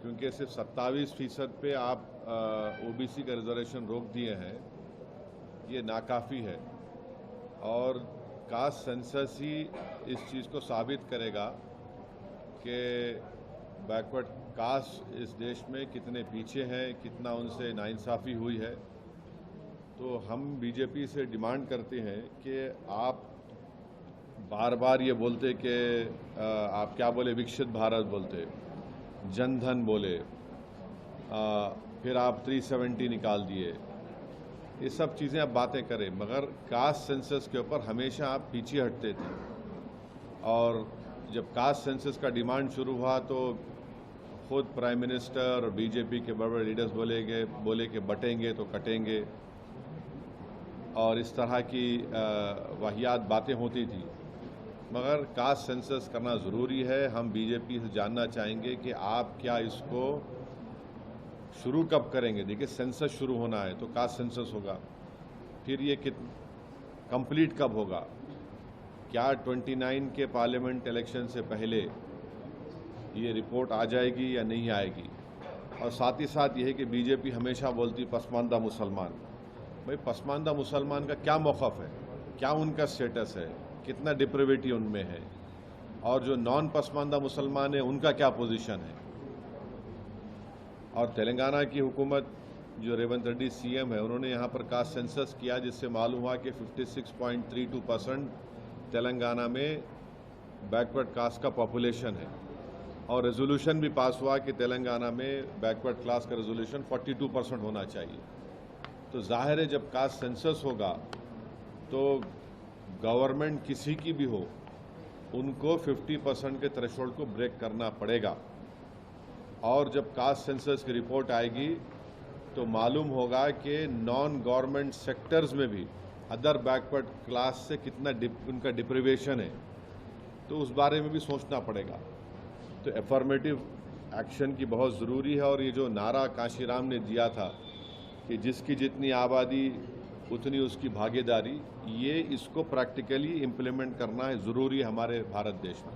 क्योंकि सिर्फ 27% पे आप ओबीसी का रिजर्वेशन रोक दिए हैं, ये नाकाफ़ी है। और कास्ट सेंसस ही इस चीज़ को साबित करेगा कि बैकवर्ड कास्ट इस देश में कितने पीछे हैं, कितना उनसे नाइंसाफ़ी हुई है। तो हम बीजेपी से डिमांड करते हैं कि आप बार बार ये बोलते कि आप क्या बोले, विकसित भारत बोलते, जनधन बोले, फिर आप 370 निकाल दिए, ये सब चीज़ें आप बातें करें, मगर कास्ट सेंसस के ऊपर हमेशा आप पीछे हटते थे। और जब कास्ट सेंसस का डिमांड शुरू हुआ तो खुद प्राइम मिनिस्टर और बीजेपी के बड़े बड़े लीडर्स बोले कि बटेंगे तो कटेंगे, और इस तरह की वाहियात बातें होती थी। मगर कास्ट सेंसस करना ज़रूरी है। हम बीजेपी से जानना चाहेंगे कि आप क्या इसको शुरू कब करेंगे। देखिए, सेंसस शुरू होना है तो कास्ट सेंसस होगा, फिर ये कंप्लीट कब होगा, क्या 29 के पार्लियामेंट इलेक्शन से पहले ये रिपोर्ट आ जाएगी या नहीं आएगी। और साथ ही साथ ये है कि बीजेपी हमेशा बोलती पसमानदा मुसलमान। भाई, पसमानदा मुसलमान का क्या मौक़िफ़ है, क्या उनका स्टेटस है, कितना डिप्रेविटी उनमें है, और जो नॉन पसमानदा मुसलमान है उनका क्या पोजीशन है। और तेलंगाना की हुकूमत, जो रेवंत रेड्डी सीएम है, उन्होंने यहाँ पर कास्ट सेंसस किया, जिससे मालूम हुआ कि 56.32% तेलंगाना में बैकवर्ड कास्ट का पॉपुलेशन है। और रेजोल्यूशन भी पास हुआ कि तेलंगाना में बैकवर्ड क्लास का रेजोल्यूशन 42% होना चाहिए। तो जाहिर है, जब कास्ट सेंसस होगा तो गवर्नमेंट किसी की भी हो, उनको 50% के थ्रेशोल्ड को ब्रेक करना पड़ेगा। और जब कास्ट सेंसस की रिपोर्ट आएगी तो मालूम होगा कि नॉन गवर्नमेंट सेक्टर्स में भी अदर बैकवर्ड क्लास से कितना उनका डिप्रिवेशन है, तो उस बारे में भी सोचना पड़ेगा। तो एफर्मेटिव एक्शन की बहुत ज़रूरी है। और ये जो नारा काशीराम ने दिया था कि जिसकी जितनी आबादी उतनी उसकी भागीदारी, ये इसको प्रैक्टिकली इम्प्लीमेंट करना है ज़रूरी है हमारे भारत देश में।